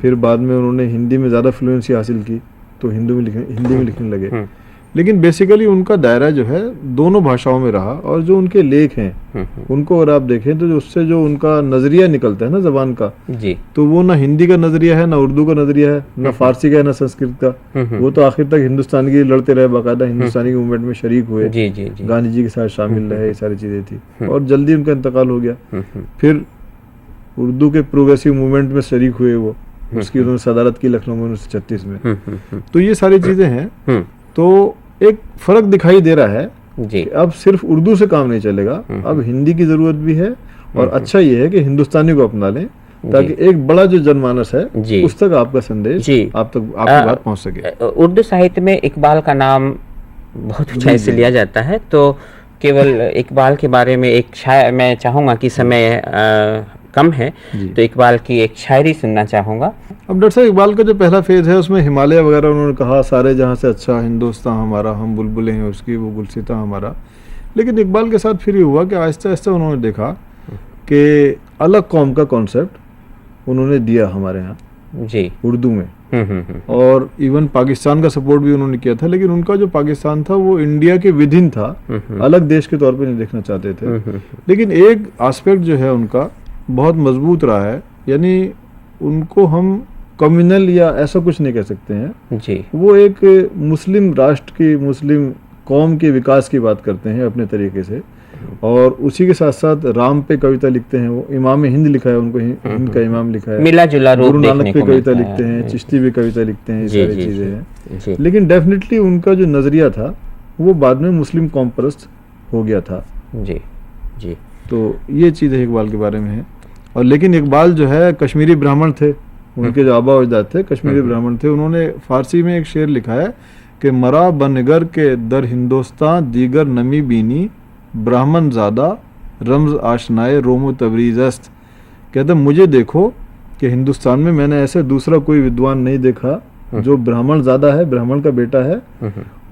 फिर बाद में उन्होंने हिंदी में ज़्यादा फ्लुएंसी हासिल की तो हिंदी में लिखने लगे। लेकिन बेसिकली उनका दायरा जो है दोनों भाषाओं में रहा, और जो उनके लेख हैं उनको अगर आप देखें तो जो उससे जो उनका नज़रिया निकलता है ना ज़बान का, जी तो वो ना हिंदी का नज़रिया है, ना उर्दू का नज़रिया है, ना फारसी का है, ना संस्कृत का। वो तो आखिर तक हिंदुस्तान के लिए लड़ते रहे, बाकायदा हिंदुस्तानी मूवमेंट में शरीक हुए, जी जी जी गांधी जी के साथ शामिल रहे, ये सारी चीज़ें थी। और जल्दी उनका इंतकाल हो गया। फिर उर्दू के प्रोग्रेसिव मूवमेंट में शरीक हुए वो, उसकी उन्होंने सदारत की लखनऊ में 1936 में। तो ये सारी चीज़ें हैं। तो एक फ़र्क दिखाई दे रहा है जी कि अब सिर्फ उर्दू से काम नहीं चलेगा, अब हिंदी की ज़रूरत भी है। और अच्छा ये है कि हिंदुस्तानी को अपना लें, ताकि एक बड़ा जो जनमानस है जी उस तक आपका संदेश, जी आप तक आपकी बात पहुंच सके। उर्दू साहित्य में इकबाल का नाम बहुत ऊंचाई से लिया जाता है, तो केवल इकबाल के बारे में एक शायर, मैं चाहूँगा कि समय कम है तो इकबाल की एक शायरी सुनना चाहूँगा। अब डॉक्टर साहब, इकबाल का जो पहला फेज है उसमें हिमालय वगैरह उन्होंने कहा, सारे जहाँ से अच्छा हिंदुस्तान हमारा, हम बुलबुलें हैं उसकी, वो गुलसिता हमारा। लेकिन इकबाल के साथ फिर ये हुआ कि आहिस्ता आहिस्ता उन्होंने देखा कि अलग कौम का कॉन्सेप्ट उन्होंने दिया हमारे यहाँ जी उर्दू में। और इवन पाकिस्तान का सपोर्ट भी उन्होंने किया था, लेकिन उनका जो पाकिस्तान था वो इंडिया के विदिन था, अलग देश के तौर पे नहीं देखना चाहते थे। लेकिन एक एस्पेक्ट जो है उनका बहुत मजबूत रहा है, यानी उनको हम कम्युनल या ऐसा कुछ नहीं कह सकते हैं जी। वो एक मुस्लिम राष्ट्र की, मुस्लिम कौम के विकास की बात करते हैं अपने तरीके से। और उसी के साथ साथ राम पे कविता लिखते हैं, वो इमाम हिंद लिखा है, उनको हिंद का इमाम लिखा है, मिला जुला रूप गुरु नानक देखने पे को कविता मिलता लिखते है। हैं, चिश्ती पे कविता लिखते हैं, ये जी, सारी जी, चीज़ें जी, हैं। जी। लेकिन डेफिनेटली उनका जो नज़रिया था वो बाद में मुस्लिम कौम परस्त हो गया था। जी जी तो ये चीज़ इकबाल के बारे में है। और लेकिन इकबाल जो है कश्मीरी ब्राह्मण थे, उनके जो आबा अजदाद थे कश्मीरी ब्राह्मण थे। उन्होंने फारसी में एक शेर लिखा है कि मरा बनगर के दर हिंदुस्तान दीगर नमी बीनी, ब्राह्मण ज़्यादा रम्ज आशनाए रोमो तबरीज़स्त। कहते मुझे देखो कि हिंदुस्तान में मैंने ऐसे दूसरा कोई विद्वान नहीं देखा जो ब्राह्मण ज़्यादा है, ब्राह्मण का बेटा है,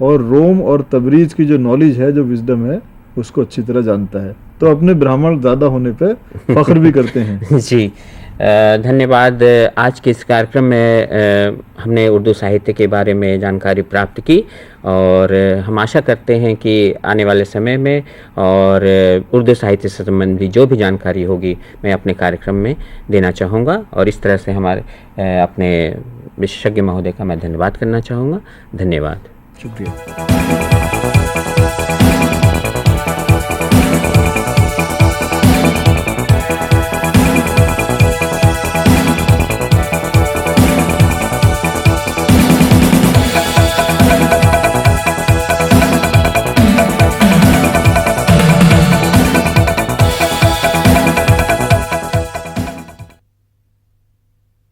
और रोम और तबरीज़ की जो नॉलेज है, जो विजडम है, उसको अच्छी तरह जानता है। तो अपने ब्राह्मण ज़्यादा होने पे फख्र भी करते हैं। जी धन्यवाद। आज के इस कार्यक्रम में हमने उर्दू साहित्य के बारे में जानकारी प्राप्त की, और हम आशा करते हैं कि आने वाले समय में और उर्दू साहित्य से संबंधी जो भी जानकारी होगी मैं अपने कार्यक्रम में देना चाहूँगा। और इस तरह से हमारे अपने विशेषज्ञ महोदय का मैं धन्यवाद करना चाहूँगा। धन्यवाद। शुक्रिया।